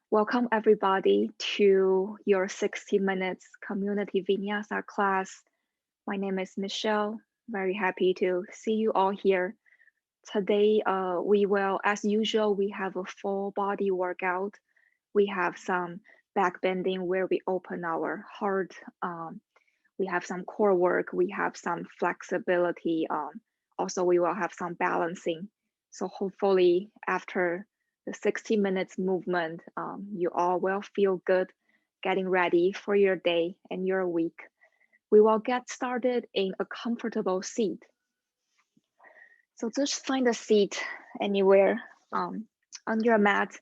Welcome everybody to your 60 minutes community vinyasa class. My name is Michelle. Very happy to see you all here. Today, as usual, we have a full body workout. We have some back bending where we open our heart. We have some core work. We have some flexibility. Also, we will have some balancing. So hopefully after the 60 minutes movement, you all will feel good getting ready for your day and your week. We will get started in a comfortable seat. So just find a seat anywhere on your mat.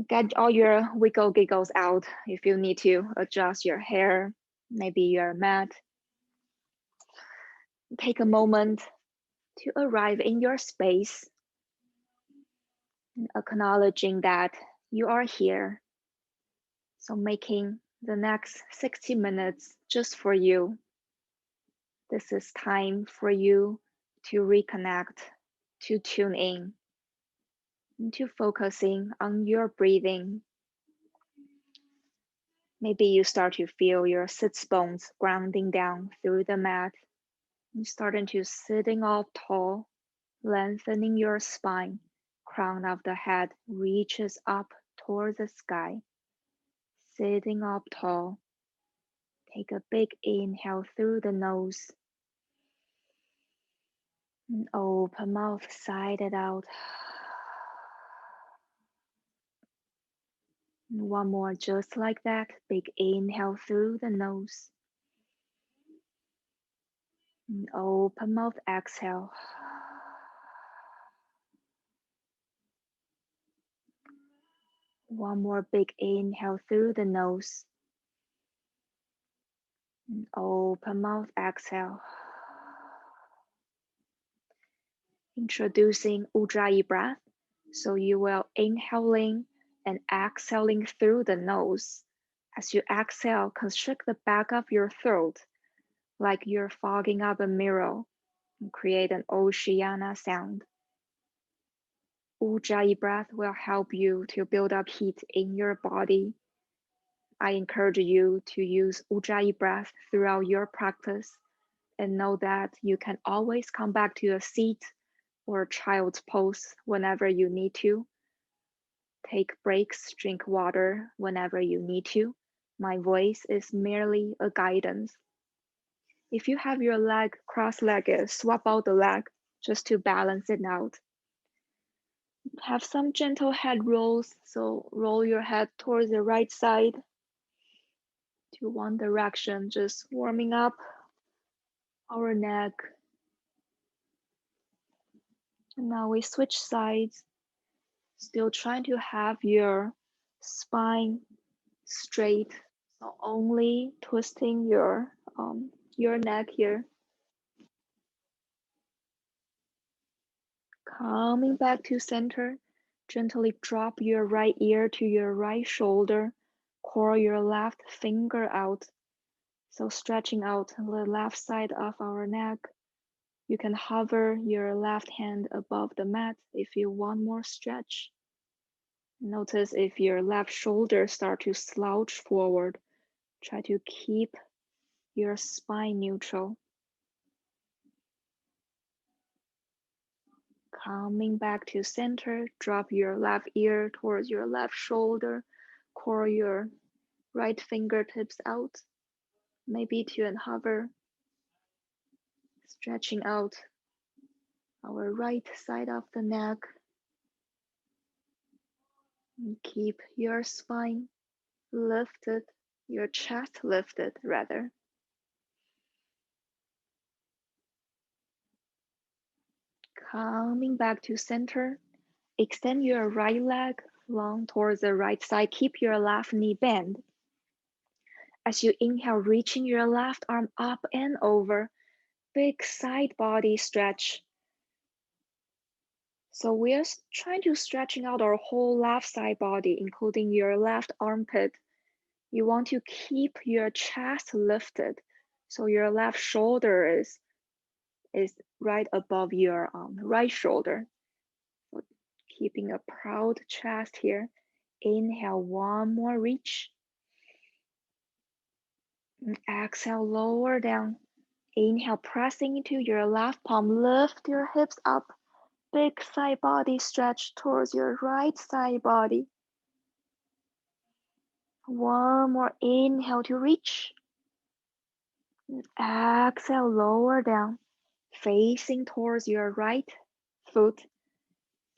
Get all your wiggle giggles out if you need to adjust your hair, maybe your mat. Take a moment to arrive in your space, acknowledging that you are here. So making the next 60 minutes just for you. This is time for you to reconnect, to tune in, and to focusing on your breathing. Maybe you start to feel your sits bones grounding down through the mat. And starting to sitting up tall, lengthening your spine. Crown of the head reaches up toward the sky. Sitting up tall. Take a big inhale through the nose. And open mouth, sigh it out. And one more just like that. Big inhale through the nose. And open mouth, exhale. One more big inhale through the nose. And open mouth, exhale. Introducing Ujjayi breath. So you will inhaling and exhaling through the nose. As you exhale, constrict the back of your throat like you're fogging up a mirror and create an Oceana sound. Ujjayi breath will help you to build up heat in your body. I encourage you to use Ujjayi breath throughout your practice and know that you can always come back to a seat or child's pose whenever you need to. Take breaks, drink water whenever you need to. My voice is merely a guidance. If you have your leg cross-legged, swap out the leg just to balance it out. Have some gentle head rolls, so roll your head towards the right side to one direction, just warming up our neck. And now we switch sides, still trying to have your spine straight, so only twisting your neck here. Coming back to center, gently drop your right ear to your right shoulder, curl your left finger out. So stretching out the left side of our neck. You can hover your left hand above the mat if you want more stretch. Notice if your left shoulder start to slouch forward. Try to keep your spine neutral. Coming back to center, drop your left ear towards your left shoulder, curl your right fingertips out, maybe to and hover, stretching out our right side of the neck. And keep your spine lifted, your chest lifted rather. Coming back to center, extend your right leg long towards the right side. Keep your left knee bent. As you inhale, reaching your left arm up and over, big side body stretch. So we're trying to stretching out our whole left side body, including your left armpit. You want to keep your chest lifted, so your left shoulder is right above your right shoulder. So keeping a proud chest here. Inhale, one more reach. And exhale, lower down. Inhale, pressing into your left palm, lift your hips up. Big side body stretch towards your right side body. One more inhale to reach. Exhale, lower down, facing towards your right foot.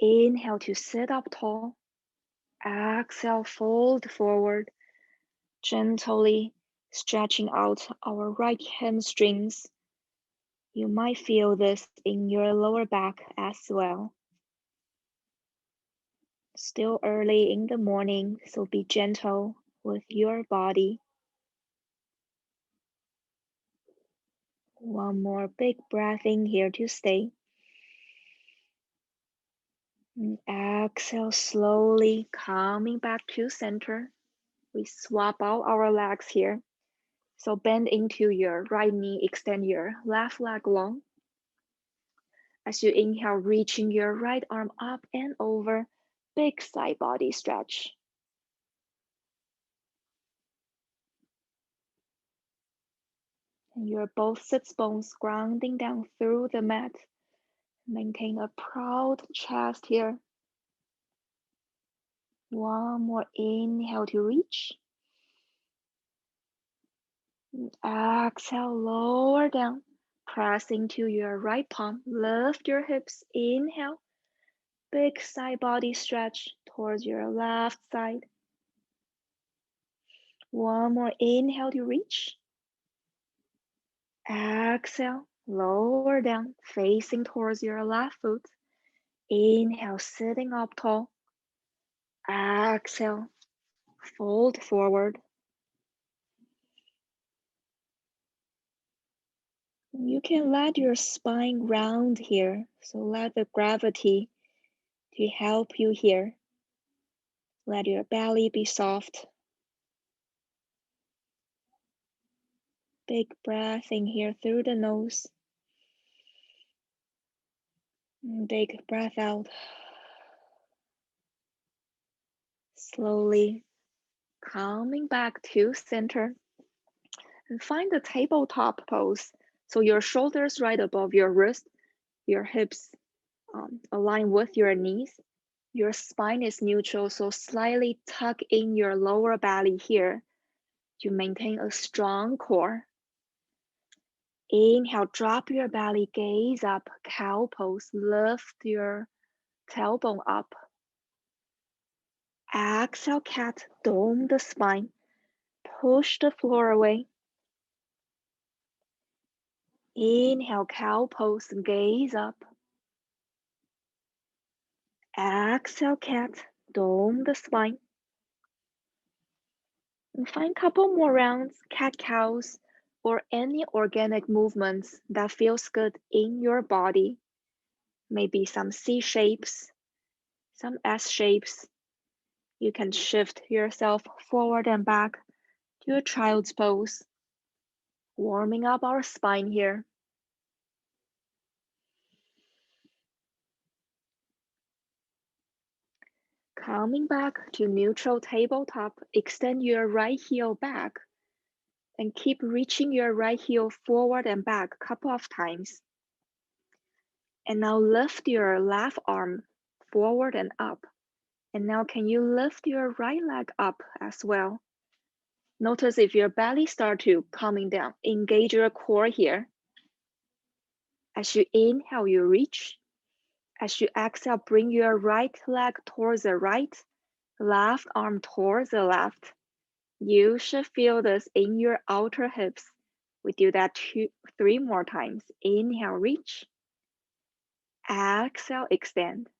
Inhale to sit up tall. Exhale, fold forward, gently stretching out our right hamstrings. You might feel this in your lower back as well. Still early in the morning, so be gentle with your body. One more big breath in here to stay. And exhale, slowly coming back to center. We swap out our legs here. So bend into your right knee, extend your left leg long. As you inhale, reaching your right arm up and over, big side body stretch. And your both sits bones grounding down through the mat. Maintain a proud chest here. One more inhale to reach. Exhale, lower down. Press into your right palm. Lift your hips. Inhale. Big side body stretch towards your left side. One more inhale to reach. Exhale, lower down, facing towards your left foot. Inhale, sitting up tall. Exhale, fold forward. You can let your spine round here, so let the gravity to help you here. Let your belly be soft. Big breath in here through the nose. Big breath out. Slowly coming back to center. And find the tabletop pose. So your shoulders right above your wrist, your hips align with your knees. Your spine is neutral, so slightly tuck in your lower belly here to maintain a strong core. Inhale, drop your belly, gaze up, cow pose, lift your tailbone up. Exhale, cat, dome the spine, push the floor away. Inhale, cow pose, gaze up. Exhale, cat, dome the spine. And find a couple more rounds, cat-cows, or any organic movements that feels good in your body. Maybe some C shapes, some S shapes. You can shift yourself forward and back to a child's pose, warming up our spine here. Coming back to neutral tabletop, extend your right heel back and keep reaching your right heel forward and back a couple of times. And now lift your left arm forward and up. And now can you lift your right leg up as well? Notice if your belly starts to coming down, engage your core here. As you inhale, you reach. As you exhale, bring your right leg towards the right, left arm towards the left. You should feel this in your outer hips. We do that 3 more times. Inhale, reach. Exhale, extend.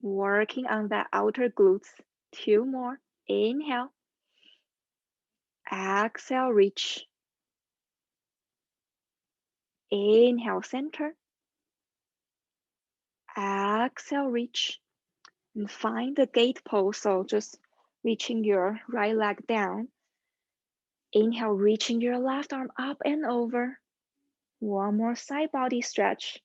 Working on that outer glutes. 2 more. Inhale. Exhale, reach. Inhale, center. Exhale, reach. And find the gate pose. So just reaching your right leg down. Inhale, reaching your left arm up and over. One more side body stretch.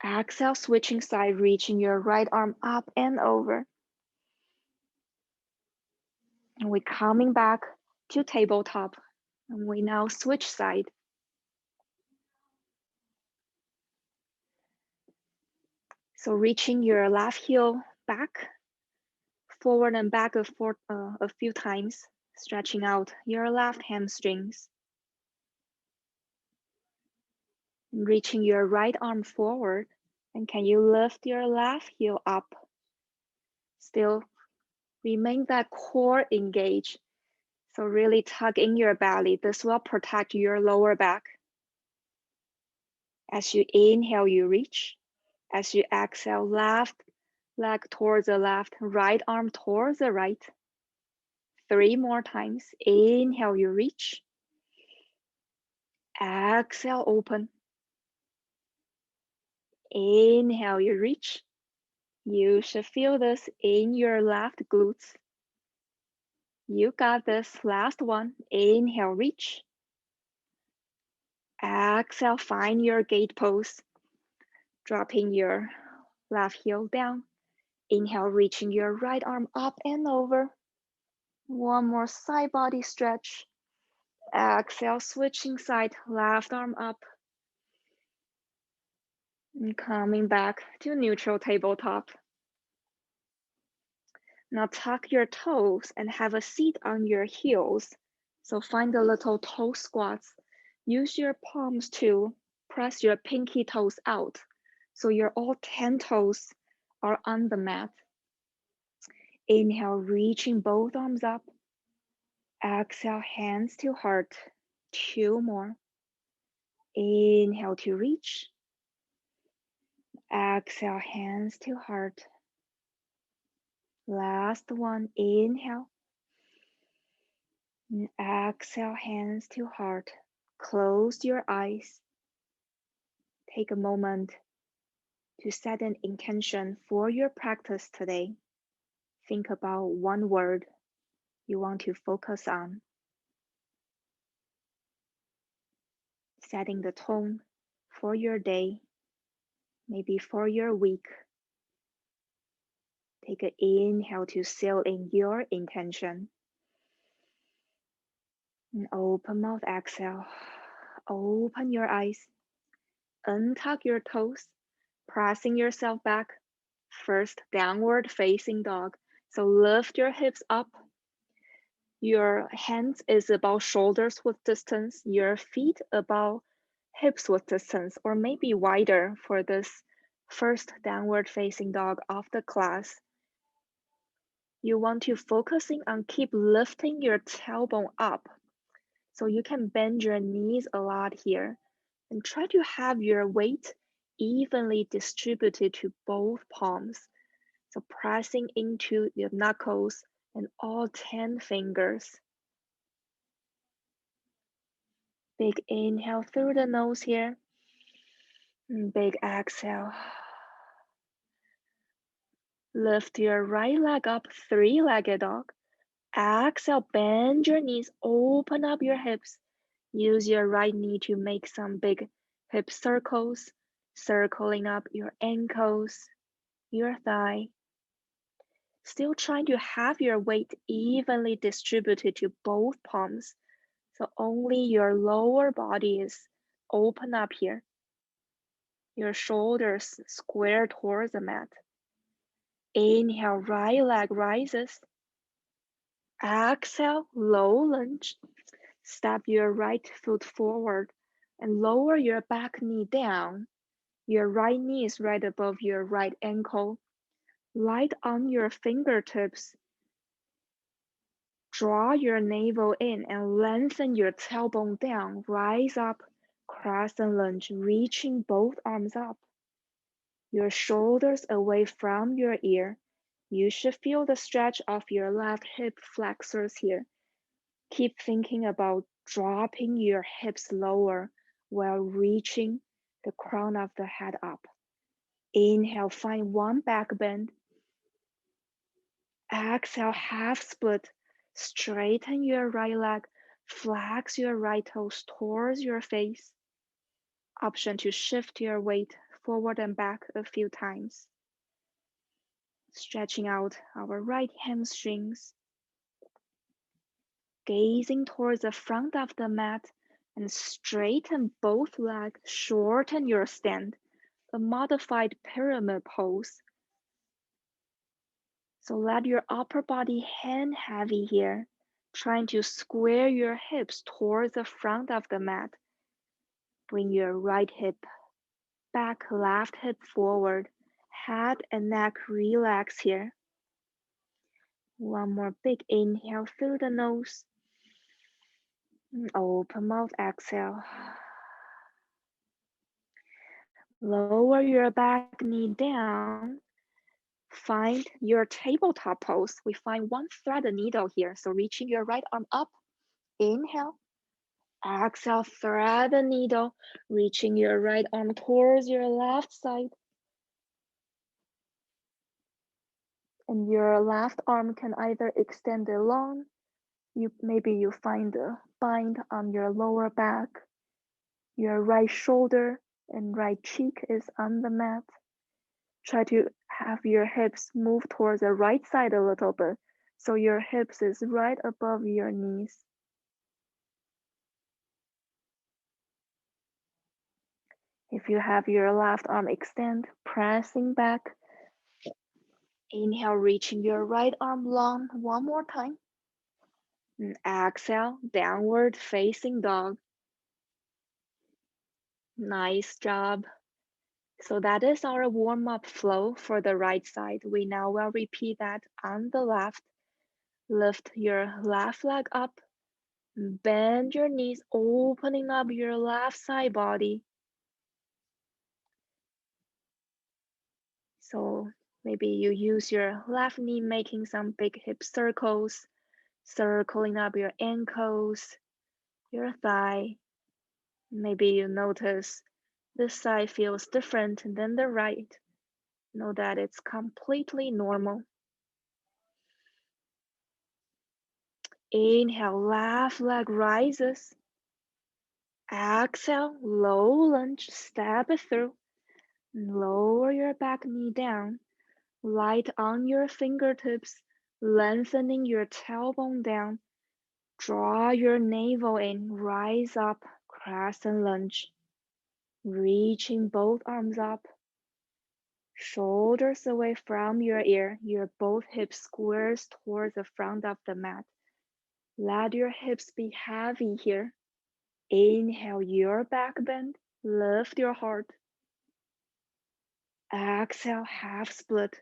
Exhale, switching side, reaching your right arm up and over. And we're coming back to tabletop. And we now switch side. So reaching your left heel back, forward and back a few times, stretching out your left hamstrings. Reaching your right arm forward, and can you lift your left heel up? Still remain that core engaged. So really tug in your belly. This will protect your lower back. As you inhale, you reach. As you exhale, left leg towards the left, right arm towards the right. 3 more times. Inhale, you reach. Exhale, open. Inhale, you reach. You should feel this in your left glutes. You got this. Last one. Inhale, reach. Exhale, find your gate pose. Dropping your left heel down. Inhale, reaching your right arm up and over. One more side body stretch. Exhale, switching side, left arm up. And coming back to neutral tabletop. Now tuck your toes and have a seat on your heels. So find the little toe squats. Use your palms to press your pinky toes out. So your all 10 toes are on the mat. Inhale, reaching both arms up. Exhale, hands to heart. 2 more. Inhale to reach. Exhale, hands to heart. Last one, inhale. And exhale, hands to heart. Close your eyes. Take a moment to set an intention for your practice today. Think about one word you want to focus on. Setting the tone for your day, maybe for your week. Take an inhale to seal in your intention. And open mouth, exhale. Open your eyes. Untuck your toes, pressing yourself back. First, downward facing dog. So lift your hips up. Your hands is about shoulders width distance. Your feet about hips width distance, or maybe wider for this first downward facing dog of the class. You want to focusing on keep lifting your tailbone up. So you can bend your knees a lot here and try to have your weight evenly distributed to both palms. So pressing into your knuckles and all 10 fingers. Big inhale through the nose here. And big exhale. Lift your right leg up, 3-legged dog. Exhale, bend your knees, open up your hips. Use your right knee to make some big hip circles, circling up your ankles, your thigh. Still trying to have your weight evenly distributed to both palms. So only your lower body is open up here. Your shoulders square towards the mat. Inhale, right leg rises. Exhale, low lunge. Step your right foot forward and lower your back knee down. Your right knee is right above your right ankle. Light on your fingertips. Draw your navel in and lengthen your tailbone down. Rise up, crescent lunge, reaching both arms up. Your shoulders away from your ear. You should feel the stretch of your left hip flexors here. Keep thinking about dropping your hips lower while reaching the crown of the head up. Inhale, find one back bend. Exhale, half split. Straighten your right leg. Flex your right toes towards your face. Option to shift your weight forward and back a few times. Stretching out our right hamstrings. Gazing towards the front of the mat and straighten both legs, shorten your stand, a modified pyramid pose. So let your upper body hang heavy here, trying to square your hips towards the front of the mat. Bring your right hip back, left hip forward, head and neck relax here. One more big inhale through the nose. Open mouth, exhale. Lower your back knee down. Find your tabletop pose. We find one thread needle here. So reaching your right arm up. Inhale. Exhale, thread the needle. Reaching your right arm towards your left side. And your left arm can either extend long. Maybe you find a bind on your lower back. Your right shoulder and right cheek is on the mat. Try to have your hips move towards the right side a little bit, so your hips is right above your knees. If you have your left arm extend, pressing back. Inhale, reaching your right arm long one more time. And exhale, downward facing dog. Nice job. So that is our warm-up flow for the right side. We now will repeat that on the left. Lift your left leg up. Bend your knees, opening up your left side body. So maybe you use your left knee making some big hip circles, circling up your ankles, your thigh. Maybe you notice this side feels different than the right. Know that it's completely normal. Inhale, left leg rises. Exhale, low lunge, step it through. Lower your back knee down. Light on your fingertips, lengthening your tailbone down. Draw your navel in, rise up, crescent lunge. Reaching both arms up. Shoulders away from your ear, your both hips squares towards the front of the mat. Let your hips be heavy here. Inhale your back bend, lift your heart. Exhale, half split.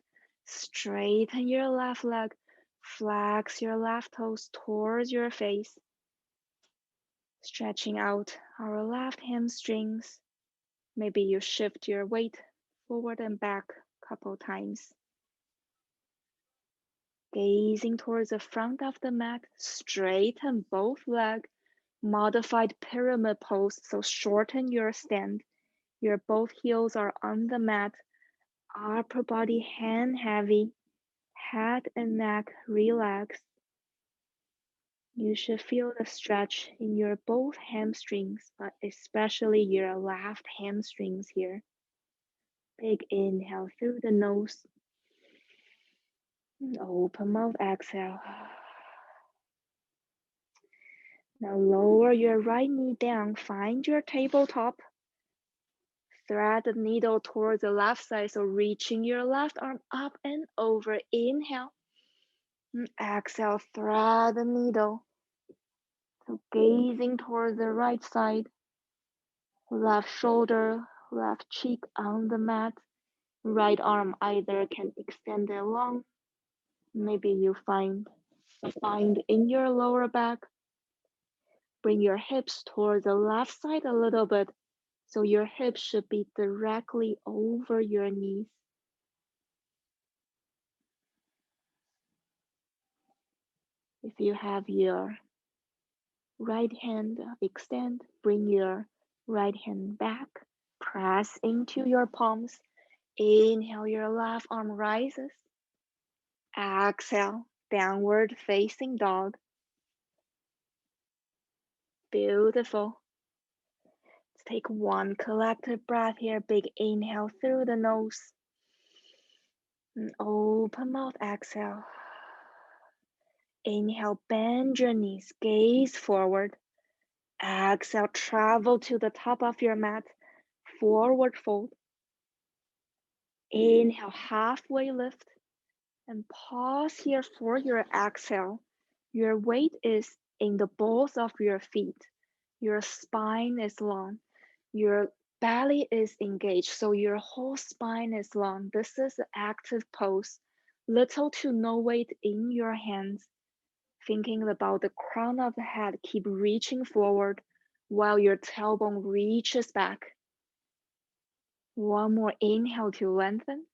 Straighten your left leg, flex your left toes towards your face. Stretching out our left hamstrings. Maybe you shift your weight forward and back a couple times. Gazing towards the front of the mat, straighten both legs. Modified pyramid pose, so shorten your stand. Your both heels are on the mat. Upper body hand heavy. Head and neck relax. You should feel the stretch in your both hamstrings, but especially your left hamstrings here. Big inhale through the nose. Open mouth, exhale. Now lower your right knee down. Find your tabletop. Thread the needle towards the left side, so reaching your left arm up and over. Inhale. Exhale, thread the needle. So gazing towards the right side. Left shoulder, left cheek on the mat. Right arm either can extend along. Maybe you find a bind in your lower back. Bring your hips towards the left side a little bit, so your hips should be directly over your knees. If you have your right hand extend, bring your right hand back, press into your palms. Inhale, your left arm rises. Exhale, downward facing dog. Beautiful. take one collective breath here. Big inhale through the nose. And open mouth, exhale. Inhale, bend your knees, gaze forward. Exhale, travel to the top of your mat, forward fold. Inhale, halfway lift. And pause here for your exhale. Your weight is in the balls of your feet. Your spine is long. Your belly is engaged, so your whole spine is long. This is an active pose. Little to no weight in your hands. Thinking about the crown of the head, keep reaching forward while your tailbone reaches back. One more inhale to lengthen.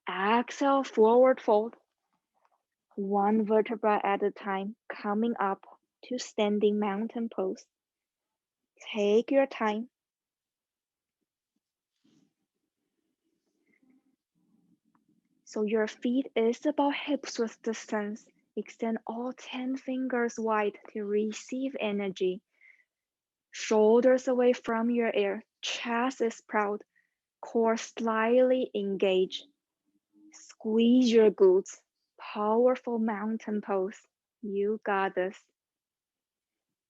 Exhale, forward fold. One vertebra at a time, coming up to standing mountain pose. Take your time. So your feet is about hips width distance. Extend all 10 fingers wide to receive energy. Shoulders away from your ear. Chest is proud. Core slightly engaged. Squeeze your glutes. Powerful mountain pose. You got this.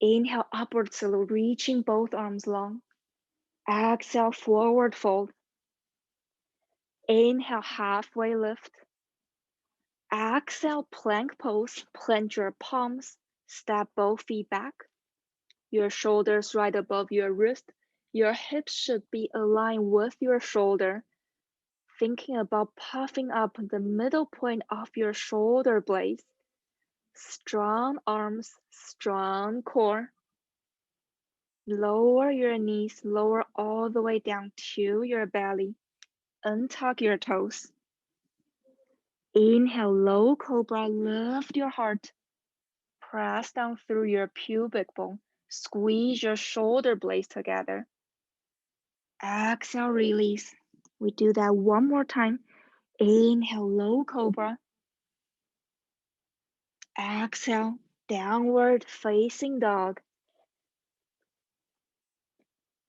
Inhale, upward salute, reaching both arms long. Exhale, forward fold. Inhale, halfway lift. Exhale, plank pose. Plant your palms. Step both feet back. Your shoulders right above your wrist. Your hips should be aligned with your shoulder. Thinking about puffing up the middle point of your shoulder blades. Strong arms, strong core. Lower your knees, lower all the way down to your belly. Untuck your toes. Inhale, low cobra, lift your heart. Press down through your pubic bone. Squeeze your shoulder blades together. Exhale, release. We do that one more time. Inhale, low cobra. Exhale, downward facing dog.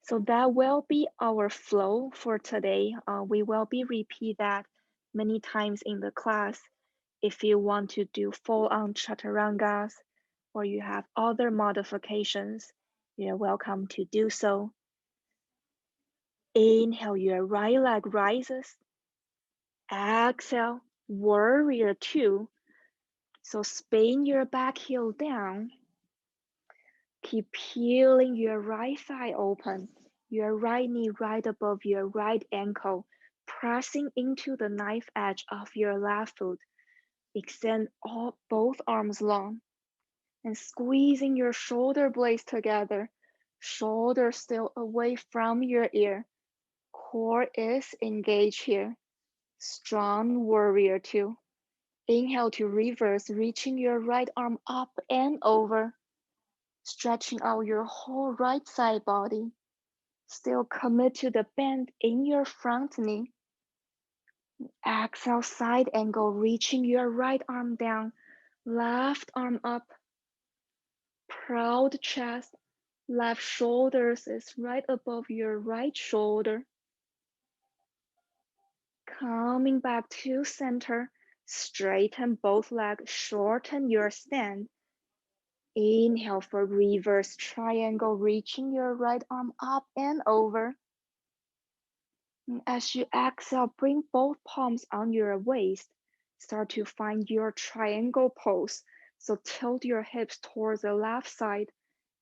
So that will be our flow for today. We will be repeat that many times in the class. If you want to do full-on chaturangas or you have other modifications, you're welcome to do so. Inhale, your right leg rises. Exhale, warrior two. So spin your back heel down. Keep peeling your right thigh open. Your right knee right above your right ankle, pressing into the knife edge of your left foot. Extend both arms long and squeezing your shoulder blades together. Shoulders still away from your ear. Core is engaged here. Strong warrior two. Inhale to reverse, reaching your right arm up and over. Stretching out your whole right side body. Still commit to the bend in your front knee. Exhale, side angle, reaching your right arm down, left arm up. Proud chest, left shoulders is right above your right shoulder. Coming back to center, straighten both legs, shorten your stand. Inhale for reverse triangle, reaching your right arm up and over. And as you exhale, bring both palms on your waist. Start to find your triangle pose. So tilt your hips towards the left side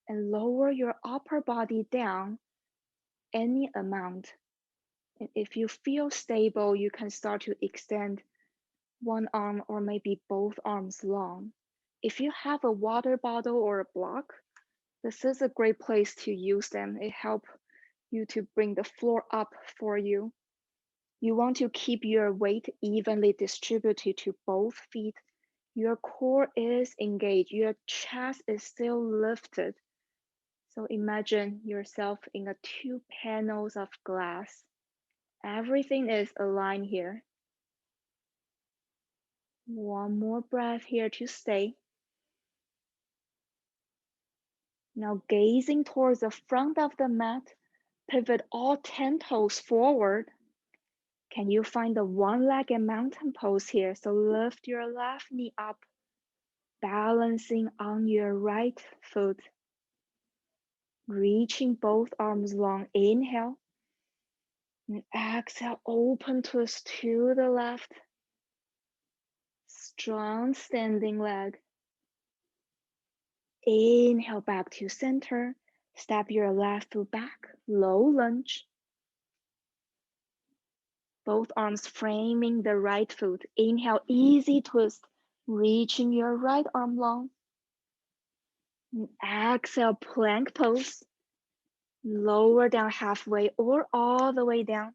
and lower your upper body down any amount. And if you feel stable, you can start to extend one arm or maybe both arms long. If you have a water bottle or a block, this is a great place to use them. It helps you to bring the floor up for you. You want to keep your weight evenly distributed to both feet. Your core is engaged. Your chest is still lifted. So imagine yourself in a two panels of glass. Everything is aligned here. One more breath here to stay. Now gazing towards the front of the mat, Pivot all 10 toes forward. Can you find the one-legged mountain pose here? So lift your left knee up, balancing on your right foot. Reaching both arms long. Inhale. And exhale, open twist to the left. Strong standing leg. Inhale back to center. Step your left foot back. Low lunge. Both arms framing the right foot. Inhale, easy twist. Reaching your right arm long. And exhale, plank pose. Lower down halfway or all the way down.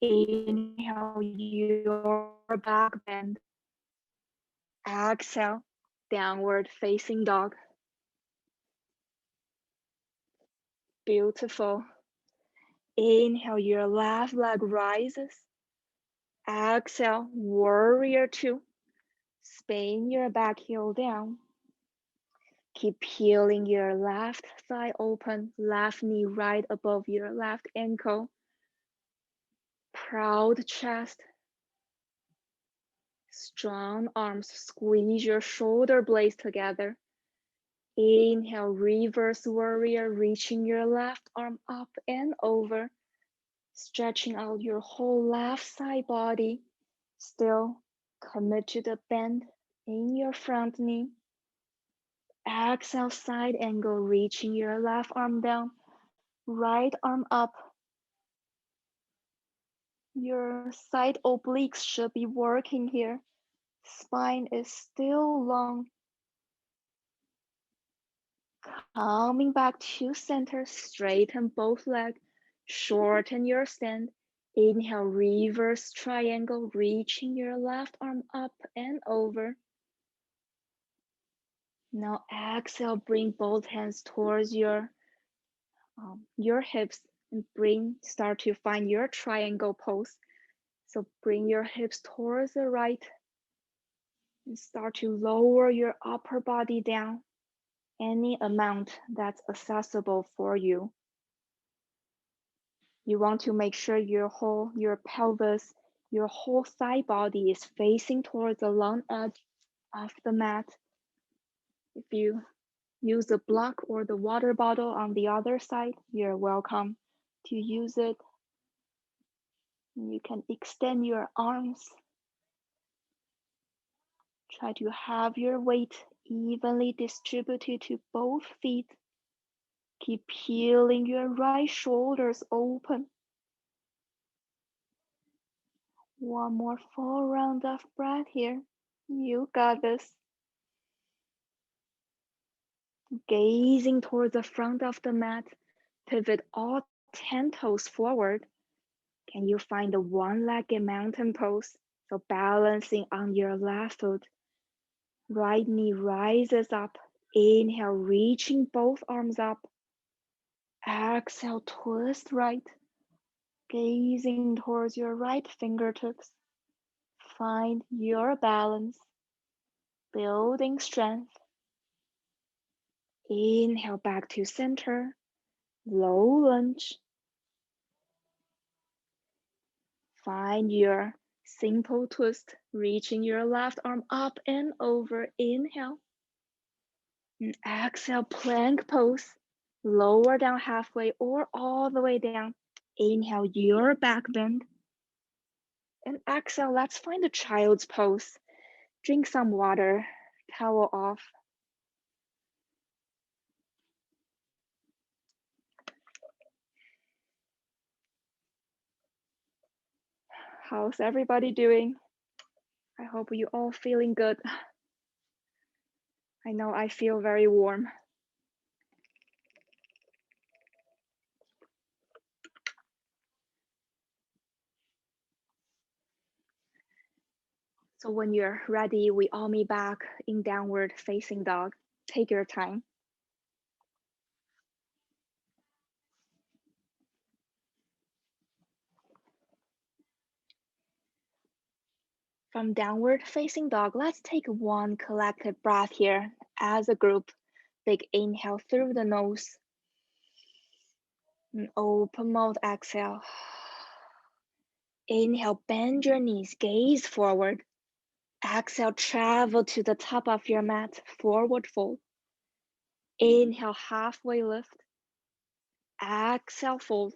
Inhale, your back bend. Exhale, downward facing dog. Beautiful. Inhale, your left leg rises. Exhale, warrior two. Spin your back heel down. Keep peeling your left thigh open, left knee right above your left ankle. Proud chest. Strong arms, squeeze your shoulder blades together. Inhale, reverse warrior, reaching your left arm up and over. Stretching out your whole left side body. Still commit to the bend in your front knee. Exhale, side angle, reaching your left arm down, right arm up. Your side obliques should be working here. Spine is still long. Coming back to center, straighten both legs, shorten your stand. Inhale, reverse triangle, reaching your left arm up and over. Now exhale, bring both hands towards your hips and start to find your triangle pose. So bring your hips towards the right and start to lower your upper body down any amount that's accessible for you. You want to make sure your pelvis, your whole thigh body is facing towards the long edge of the mat. If you use the block or the water bottle on the other side, you're welcome to use it. You can extend your arms. Try to have your weight evenly distributed to both feet. Keep peeling your right shoulders open. One more full round of breath here. You got this. Gazing towards the front of the mat, pivot all 10 toes forward. Can you find the one-legged mountain pose? So balancing on your left foot. Right knee rises up. Inhale, reaching both arms up. Exhale, twist right. Gazing towards your right fingertips. Find your balance. Building strength. Inhale back to center. Low lunge. Find your simple twist, reaching your left arm up and over. Inhale. And exhale, plank pose. Lower down halfway or all the way down. Inhale, your back bend. And exhale, let's find a child's pose. Drink some water, towel off. How's everybody doing? I hope you all feeling good. I know I feel very warm. So when you're ready, we all meet back in downward facing dog. Take your time. From downward facing dog, let's take one collective breath here as a group. Big inhale through the nose. And open mouth, exhale. Inhale, bend your knees, gaze forward. Exhale, travel to the top of your mat, forward fold. Inhale, halfway lift. Exhale, fold.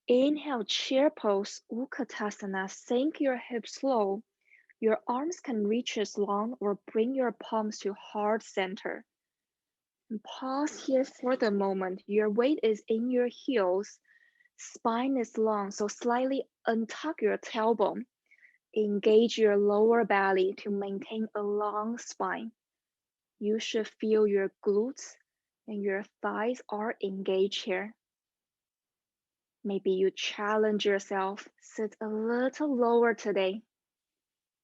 Inhale, chair pose, Utkatasana. Sink your hips low. Your arms can reach as long or bring your palms to heart center. And pause here for the moment. Your weight is in your heels. Spine is long, so slightly untuck your tailbone. Engage your lower belly to maintain a long spine. You should feel your glutes and your thighs are engaged here. Maybe you challenge yourself, sit a little lower today,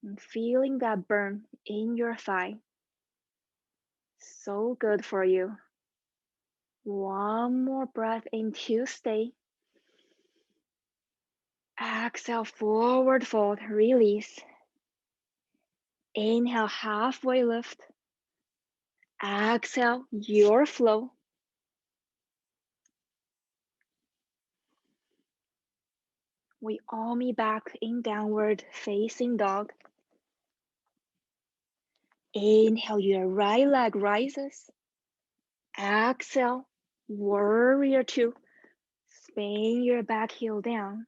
and feeling that burn in your thigh. So good for you. One more breath in to stay. Exhale, forward fold, release. Inhale, halfway lift. Exhale, your flow. We all meet back in downward facing dog. Inhale, your right leg rises. Exhale, warrior two. Spin your back heel down.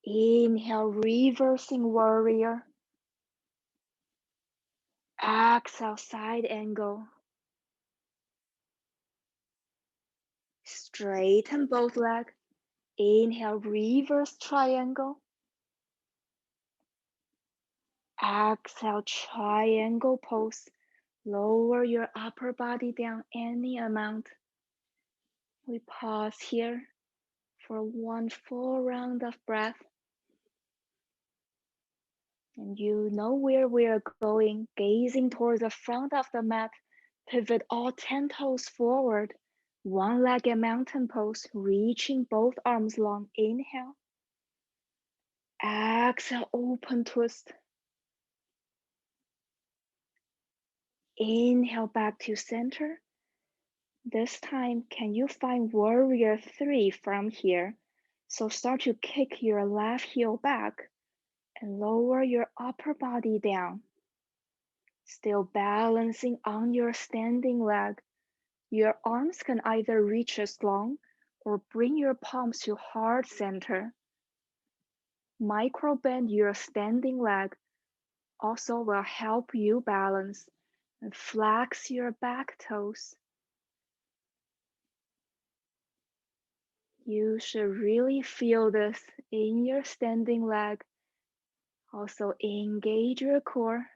Inhale, reversing warrior. Exhale, side angle. Straighten both legs. Inhale, reverse triangle. Exhale, triangle pose. Lower your upper body down any amount. We pause here for one full round of breath. And you know where we are going, gazing towards the front of the mat. Pivot all 10 toes forward. One-legged mountain pose, reaching both arms long. Inhale. Exhale, open twist. Inhale back to center. This time, can you find warrior three from here? So start to kick your left heel back and lower your upper body down. Still balancing on your standing leg. Your arms can either reach as long or bring your palms to heart center. Micro bend your standing leg also will help you balance and flex your back toes. You should really feel this in your standing leg. Also engage your core.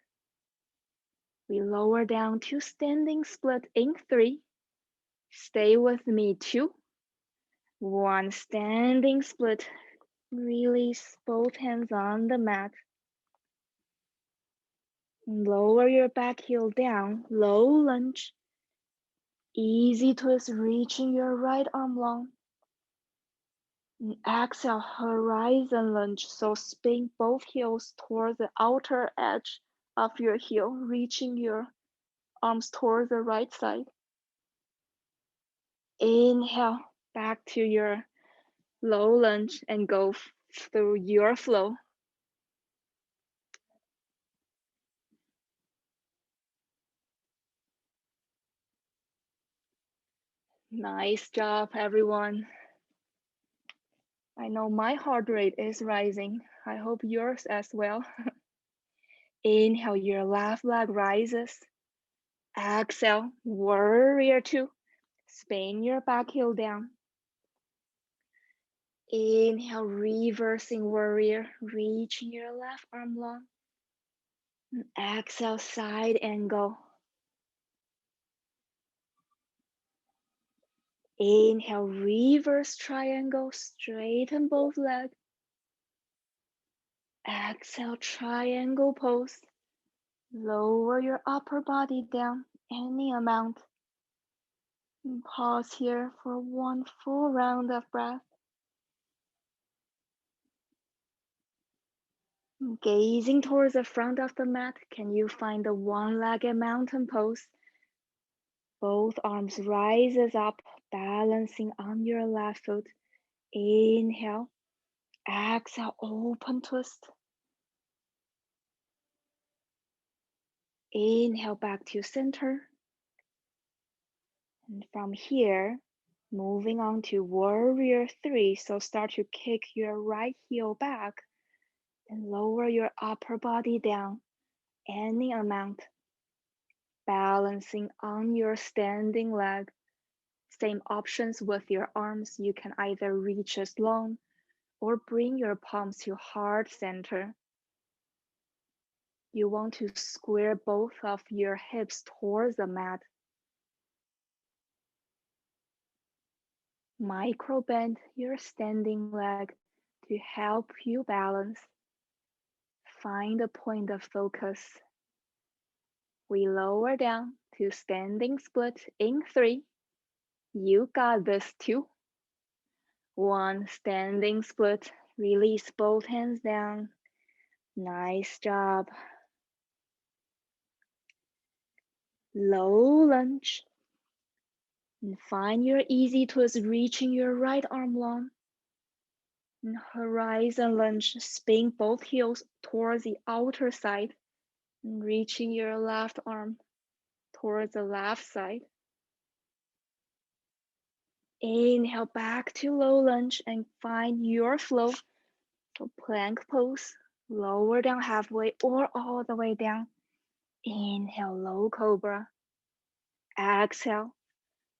We lower down to standing split in 3. Stay with me, 2. 1, standing split. Release both hands on the mat. Lower your back heel down, low lunge. Easy twist, reaching your right arm long. And exhale, horizon lunge. So spin both heels toward the outer edge of your heel, reaching your arms toward the right side. Inhale, back to your low lunge and go through your flow. Nice job, everyone. I know my heart rate is rising. I hope yours as well. Inhale, your left leg rises. Exhale, warrior two. Spin your back heel down. Inhale, reversing warrior, reaching your left arm long. And exhale, side angle. Inhale, reverse triangle, straighten both legs. Exhale, triangle pose. Lower your upper body down any amount. And pause here for one full round of breath. Gazing towards the front of the mat, can you find the one-legged mountain pose? Both arms rises up, Balancing on your left foot. Inhale. Exhale, open twist. Inhale back to center. And from here, moving on to warrior three. So start to kick your right heel back and lower your upper body down any amount. Balancing on your standing leg. Same options with your arms. You can either reach as long or bring your palms to heart center. You want to square both of your hips towards the mat. Micro bend your standing leg to help you balance. Find a point of focus. We lower down to standing split in 3. You got this 2. 1, standing split. Release both hands down. Nice job. Low lunge. And find your easy twist, reaching your right arm long. And horizon lunge, spin both heels towards the outer side. And reaching your left arm towards the left side. Inhale back to low lunge and find your flow. So plank pose, lower down halfway or all the way down. Inhale, low cobra. Exhale,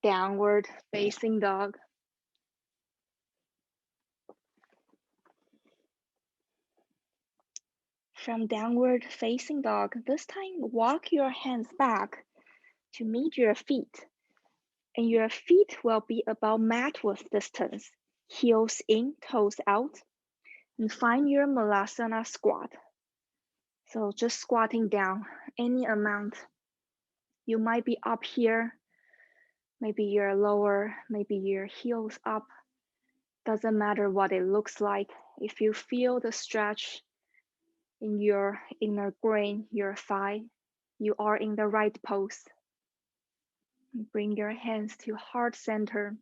downward facing dog. From downward facing dog, this time walk your hands back to meet your feet. And your feet will be about mat width distance. Heels in, toes out. And find your Malasana Squat. So just squatting down any amount. You might be up here, maybe you're lower, maybe your heels up. Doesn't matter what it looks like. If you feel the stretch in your inner groin, your thigh, you are in the right pose. Bring your hands to heart center.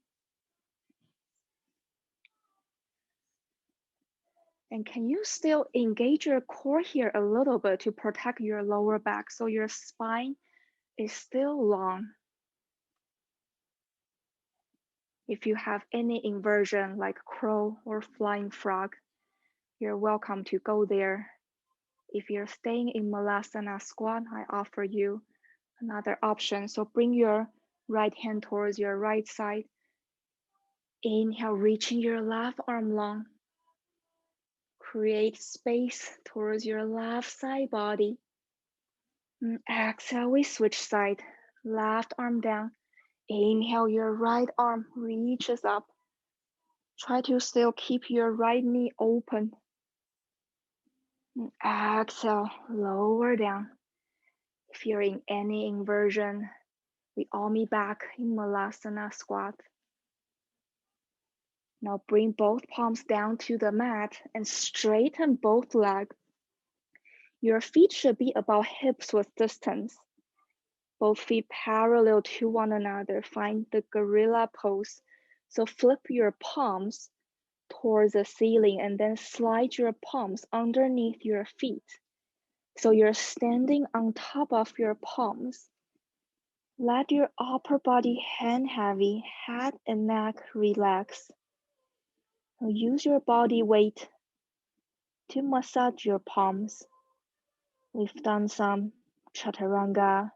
And can you still engage your core here a little bit to protect your lower back so your spine is still long? If you have any inversion like crow or flying frog, you're welcome to go there. If you're staying in Malasana Squat, I offer you another option. So bring your right hand towards your right side. Inhale, reaching your left arm long. Create space towards your left side body. And exhale, we switch side. Left arm down. Inhale, your right arm reaches up. Try to still keep your right knee open. And exhale, lower down. If you're in any inversion, we all meet back in Malasana Squat. Now bring both palms down to the mat and straighten both legs. Your feet should be about hips width distance. Both feet parallel to one another. Find the gorilla pose. So flip your palms towards the ceiling and then slide your palms underneath your feet. So you're standing on top of your palms. Let your upper body hang heavy, head and neck relax. Now use your body weight to massage your palms. We've done some chaturanga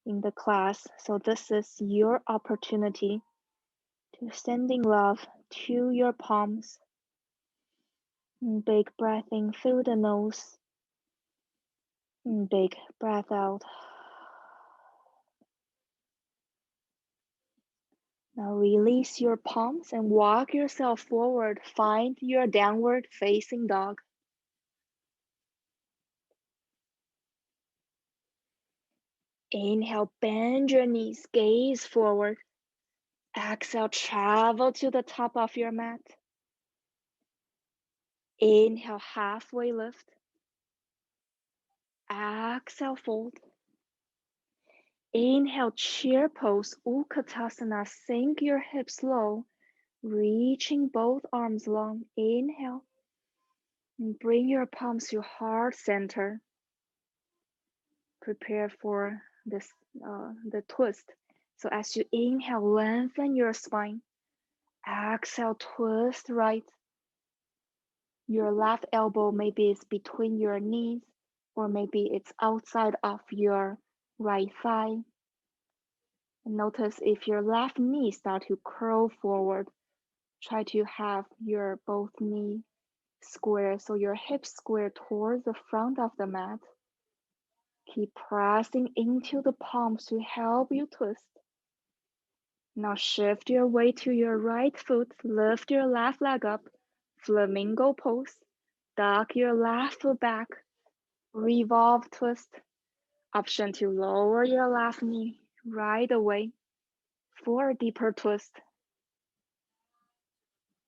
in the class, so this is your opportunity to sending love to your palms. And big breath in through the nose. And big breath out. Now release your palms and walk yourself forward. Find your downward facing dog. Inhale, bend your knees, gaze forward. Exhale, travel to the top of your mat. Inhale, halfway lift. Exhale, fold. Inhale, chair pose, Utkatasana. Sink your hips low, reaching both arms long. Inhale, and bring your palms to heart center. Prepare for this, the twist. So as you inhale, lengthen your spine. Exhale, twist right. Your left elbow maybe is between your knees, or maybe it's outside of your right thigh. And notice if your left knee start to curl forward, try to have your both knee square, so your hips square towards the front of the mat. Keep pressing into the palms to help you twist. Now shift your weight to your right foot, lift your left leg up, flamingo pose, duck your left foot back, revolve twist. Option to lower your left knee right away for a deeper twist.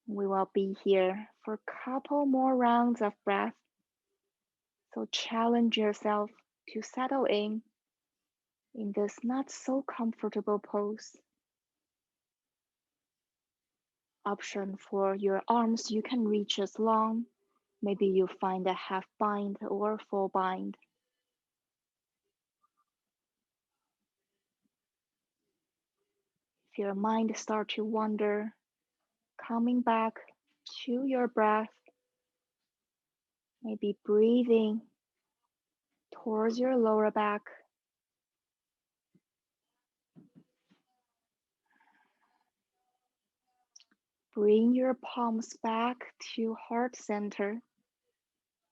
We will be here for a couple more rounds of breath. So challenge yourself to settle in this not so comfortable pose. Option for your arms, you can reach as long. Maybe you find a half bind or full bind. If your mind starts to wander, coming back to your breath, maybe breathing towards your lower back. Bring your palms back to heart center,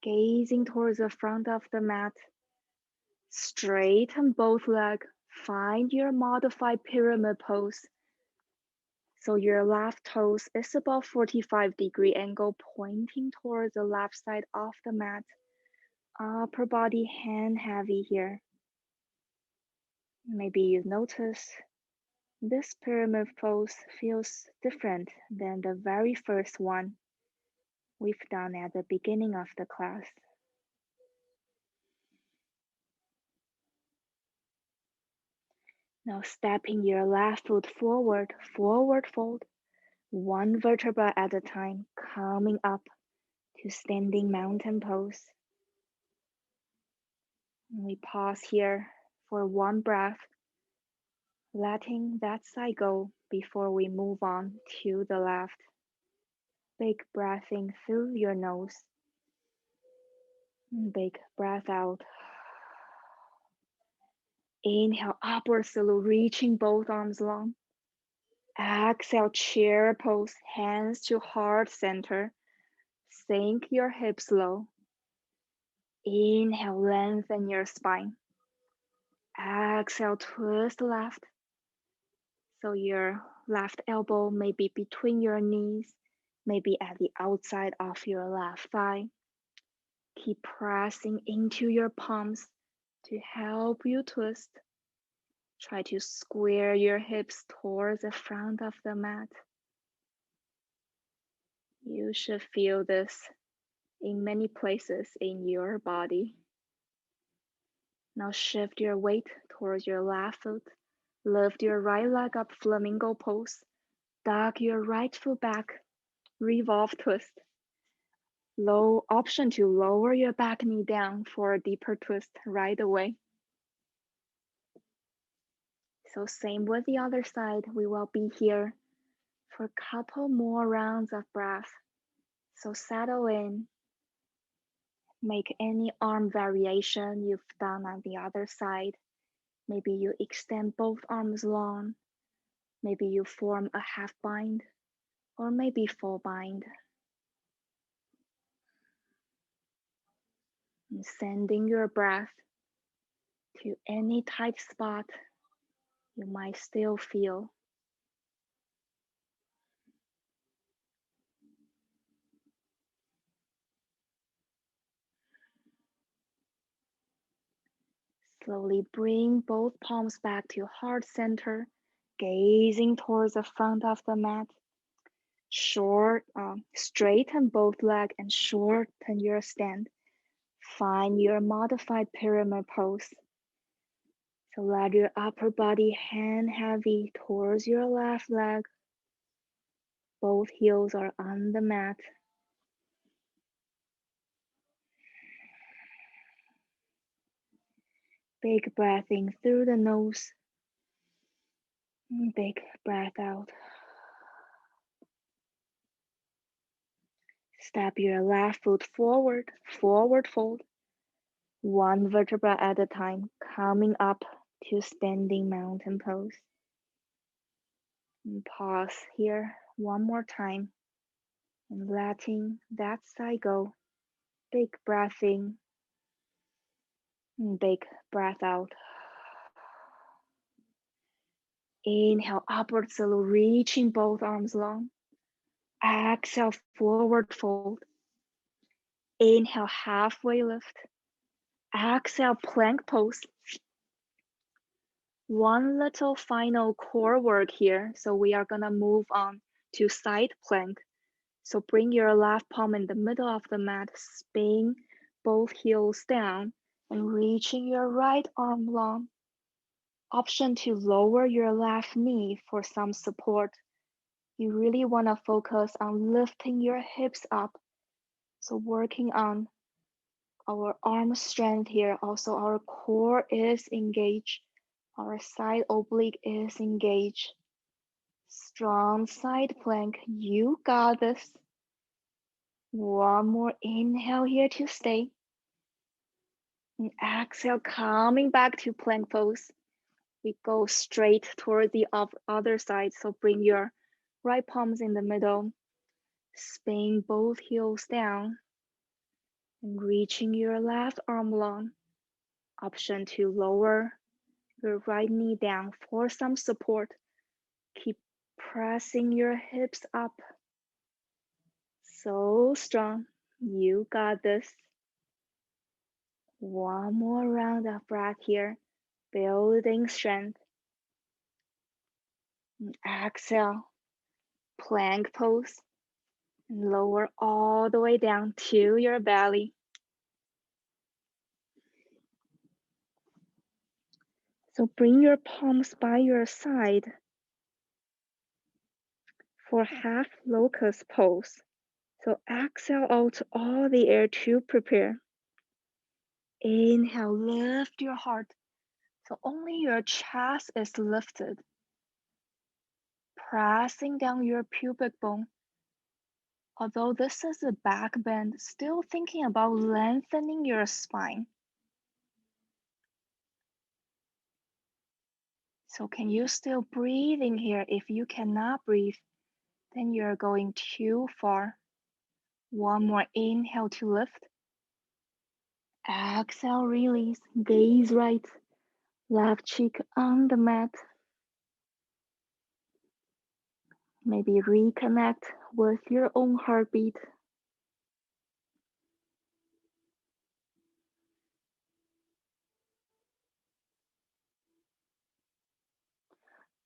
gazing towards the front of the mat. Straighten both legs. Find your modified pyramid pose. So your left toes is about 45-degree angle pointing towards the left side of the mat. Upper body hand heavy here. Maybe you notice this pyramid pose feels different than the very first one we've done at the beginning of the class. Now stepping your left foot forward, forward fold, one vertebra at a time, coming up to standing mountain pose. We pause here for one breath, letting that side go before we move on to the left. Big breath in through your nose. Big breath out. Inhale, upward salute, reaching both arms long. Exhale, chair pose, hands to heart center. Sink your hips low. Inhale, lengthen your spine. Exhale, twist left. So your left elbow may be between your knees, maybe at the outside of your left thigh. Keep pressing into your palms to help you twist. Try to square your hips towards the front of the mat. You should feel this in many places in your body. Now shift your weight towards your left foot. Lift your right leg up, flamingo pose. Duck your right foot back, revolve twist. Low option to lower your back knee down for a deeper twist right away. So same with the other side. We will be here for a couple more rounds of breath. So settle in. Make any arm variation you've done on the other side. Maybe you extend both arms long. Maybe you form a half bind, or maybe full bind. And sending your breath to any tight spot you might still feel. Slowly bring both palms back to heart center, gazing towards the front of the mat. Straighten both legs and shorten your stand. Find your modified pyramid pose. So let your upper body hang heavy towards your left leg. Both heels are on the mat. Big breath in through the nose. Big breath out. Step your left foot forward, forward fold. One vertebra at a time, coming up to standing mountain pose. And pause here one more time and letting that side go. Big breath in, and big breath out. Inhale, upward salute, reaching both arms long. Exhale, forward fold. Inhale, halfway lift. Exhale, plank pose. One little final core work here. So we are gonna move on to side plank. So bring your left palm in the middle of the mat, spin both heels down, and reaching your right arm long. Option to lower your left knee for some support. You really want to focus on lifting your hips up. So working on our arm strength here. Also, our core is engaged. Our side oblique is engaged. Strong side plank. You got this. One more inhale here to stay. And exhale, coming back to plank pose. We go straight toward the other side. So bring your right palms in the middle. Spin both heels down. And reaching your left arm long. Option to lower your right knee down for some support. Keep pressing your hips up. So strong. You got this. One more round of breath here, building strength. And exhale, plank pose. And lower all the way down to your belly. So bring your palms by your side for half locust pose. So exhale out all the air to prepare. Inhale, lift your heart. So only your chest is lifted. Pressing down your pubic bone. Although this is a back bend, still thinking about lengthening your spine. So can you still breathe in here? If you cannot breathe, then you're going too far. One more inhale to lift. Exhale, release. Gaze right. Left cheek on the mat. Maybe reconnect with your own heartbeat.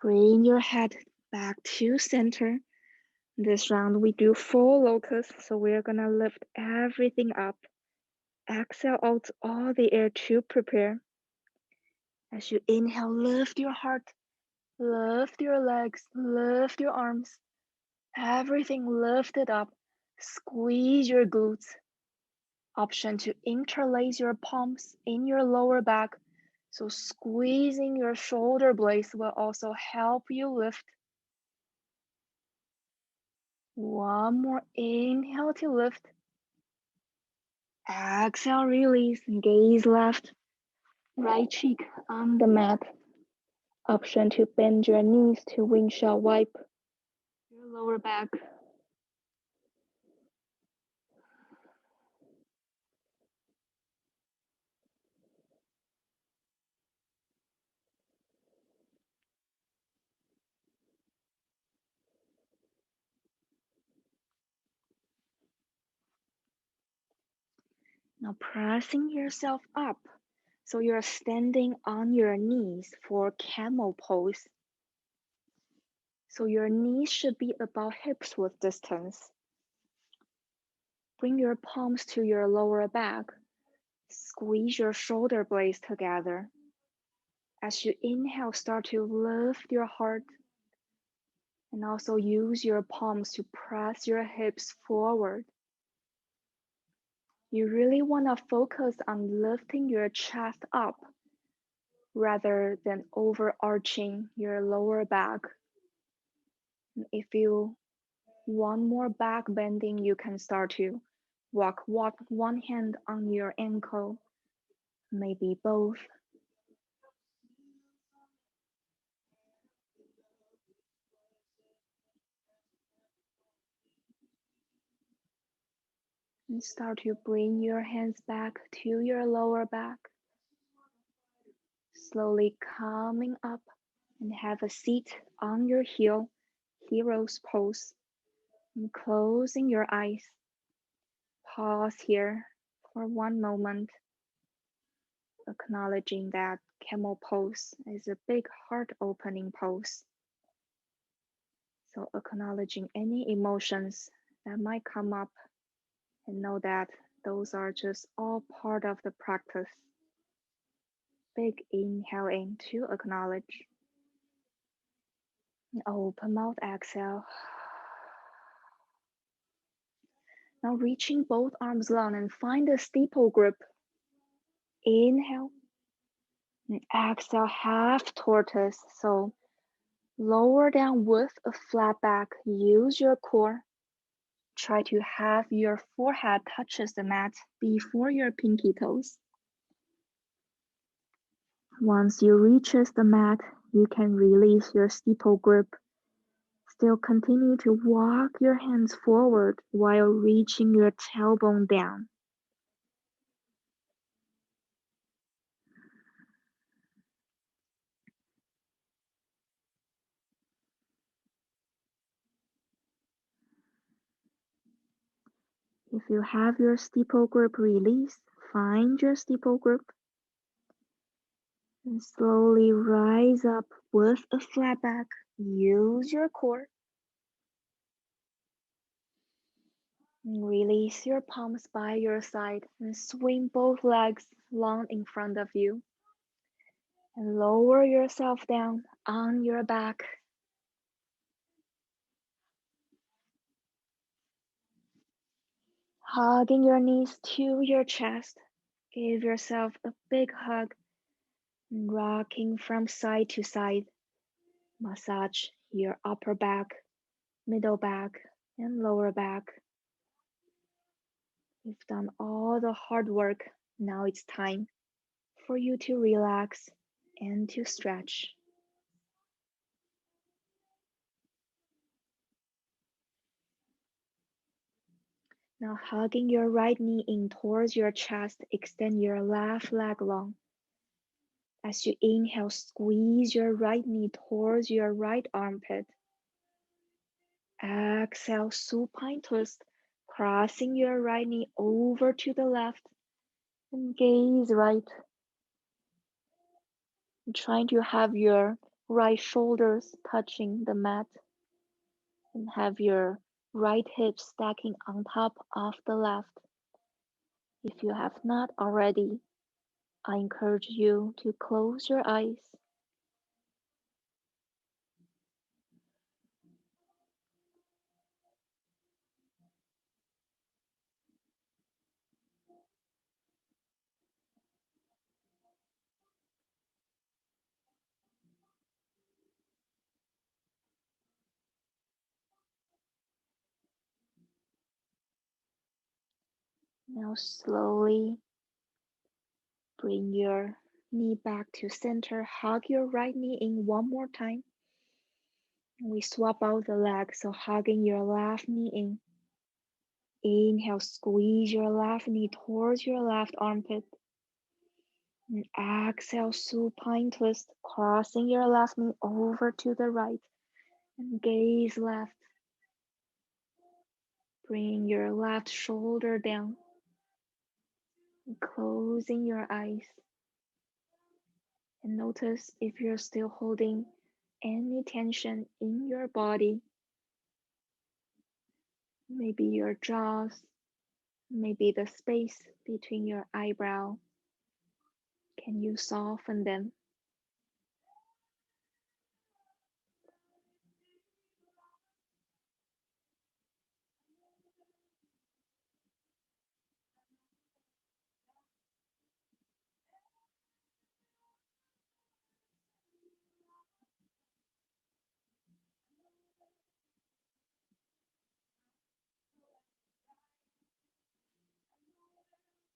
Bring your head back to center. This round we do 4 locusts, so we're gonna lift everything up. Exhale out all the air to prepare. As you inhale, lift your heart, lift your legs, lift your arms. Everything lifted up. Squeeze your glutes. Option to interlace your palms in your lower back. So squeezing your shoulder blades will also help you lift. One more inhale to lift. Exhale, release, gaze left. Right cheek on the mat. Option to bend your knees to windshield wipe your lower back. Now pressing yourself up. So you're standing on your knees for camel pose. So your knees should be about hips width distance. Bring your palms to your lower back. Squeeze your shoulder blades together. As you inhale, start to lift your heart and also use your palms to press your hips forward. You really want to focus on lifting your chest up rather than overarching your lower back. If you want more back bending, you can start to walk one hand on your ankle, maybe both. And start to bring your hands back to your lower back. Slowly coming up and have a seat on your heel, hero's pose. And closing your eyes. Pause here for one moment, acknowledging that camel pose is a big heart opening pose. So acknowledging any emotions that might come up and know that those are just all part of the practice. Big inhale in to acknowledge. Open mouth, exhale. Now reaching both arms long and find a steeple grip. Inhale. And exhale, half tortoise. So lower down with a flat back. Use your core. Try to have your forehead touches the mat before your pinky toes. Once you reaches the mat, you can release your steeple grip. Still continue to walk your hands forward while reaching your tailbone down. If you have your steeple grip release, find your steeple grip and slowly rise up with a flat back. Use your core. And release your palms by your side and swing both legs long in front of you. And lower yourself down on your back. Hugging your knees to your chest. Give yourself a big hug. Rocking from side to side. Massage your upper back, middle back, and lower back. You've done all the hard work. Now it's time for you to relax and to stretch. Now hugging your right knee in towards your chest, extend your left leg long. As you inhale, squeeze your right knee towards your right armpit. Exhale, supine twist, crossing your right knee over to the left and gaze right. Trying to have your right shoulders touching the mat and have your right hip stacking on top of the left. If you have not already, I encourage you to close your eyes. Now slowly bring your knee back to center. Hug your right knee in one more time. We swap out the leg, so hugging your left knee in. Inhale, squeeze your left knee towards your left armpit. And exhale, supine twist, crossing your left knee over to the right. And gaze left. Bring your left shoulder down. And closing your eyes. And notice if you're still holding any tension in your body. Maybe your jaws, maybe the space between your eyebrow. Can you soften them?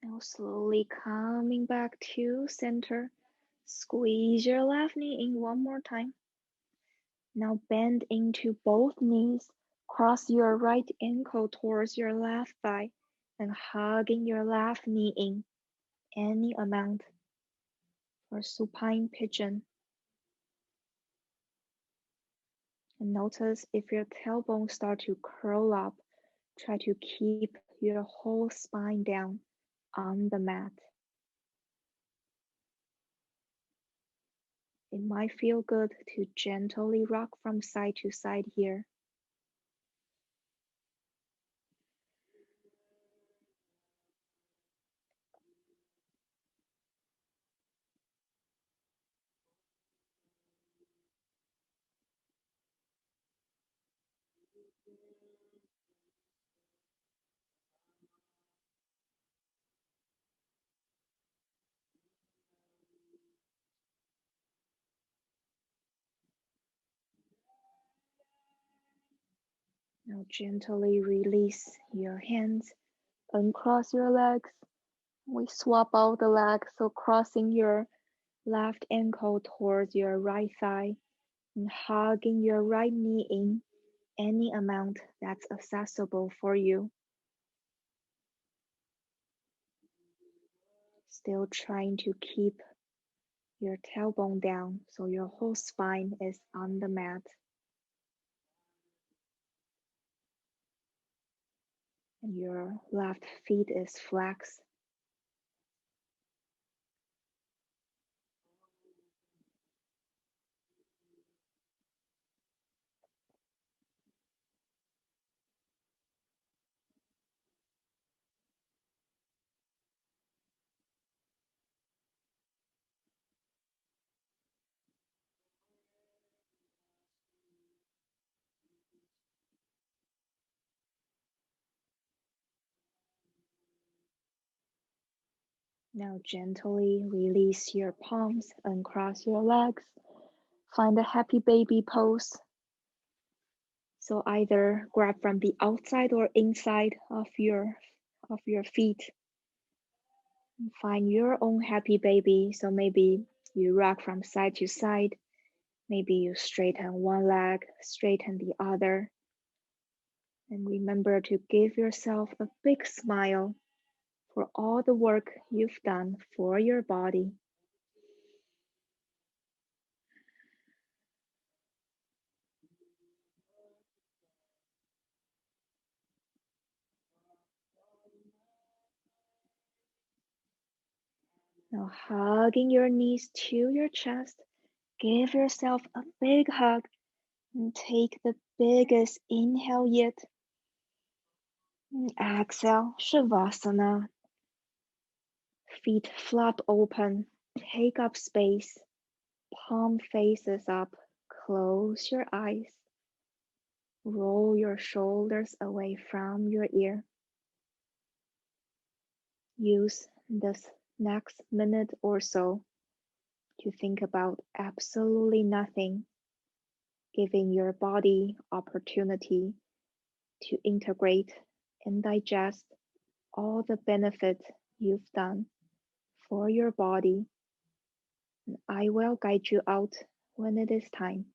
Now slowly coming back to center. Squeeze your left knee in one more time. Now bend into both knees. Cross your right ankle towards your left thigh and hugging your left knee in any amount for supine pigeon. And notice if your tailbone start to curl up, try to keep your whole spine down on the mat. It might feel good to gently rock from side to side here. Now gently release your hands, uncross your legs. We swap out the legs, so crossing your left ankle towards your right thigh and hugging your right knee in any amount that's accessible for you. Still trying to keep your tailbone down so your whole spine is on the mat. And your left feet is flexed. Now gently release your palms, uncross your legs. Find a happy baby pose. So either grab from the outside or inside of your feet. Find your own happy baby. So maybe you rock from side to side. Maybe you straighten one leg, straighten the other. And remember to give yourself a big smile for all the work you've done for your body. Now hugging your knees to your chest, give yourself a big hug and take the biggest inhale yet. And exhale, Savasana. Feet flap open, take up space, palm faces up, close your eyes. Roll your shoulders away from your ear. Use this next minute or so to think about absolutely nothing, giving your body opportunity to integrate and digest all the benefits you've done for your body. And I will guide you out when it is time.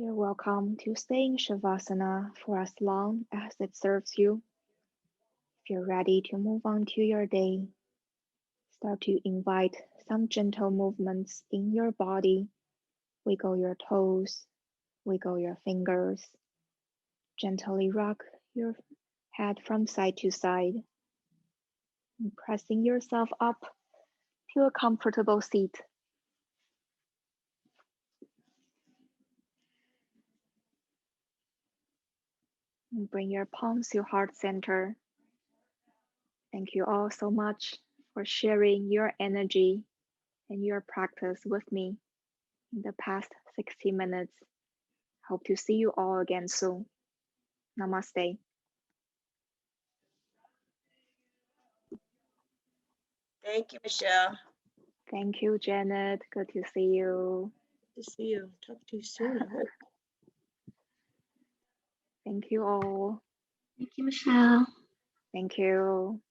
You're welcome to stay in Shavasana for as long as it serves you. If you're ready to move on to your day, start to invite some gentle movements in your body Wiggle your toes, wiggle your fingers. Gently rock your head from side to side, and pressing yourself up to a comfortable seat. And bring your palms to heart center. Thank you all so much for sharing your energy and your practice with me in the past 60 minutes. Hope to see you all again soon. Namaste. Thank you, Michelle. Thank you, Janet. Good to see you. Good to see you. Talk to you soon, I hope. Thank you all. Thank you, Michelle. Thank you.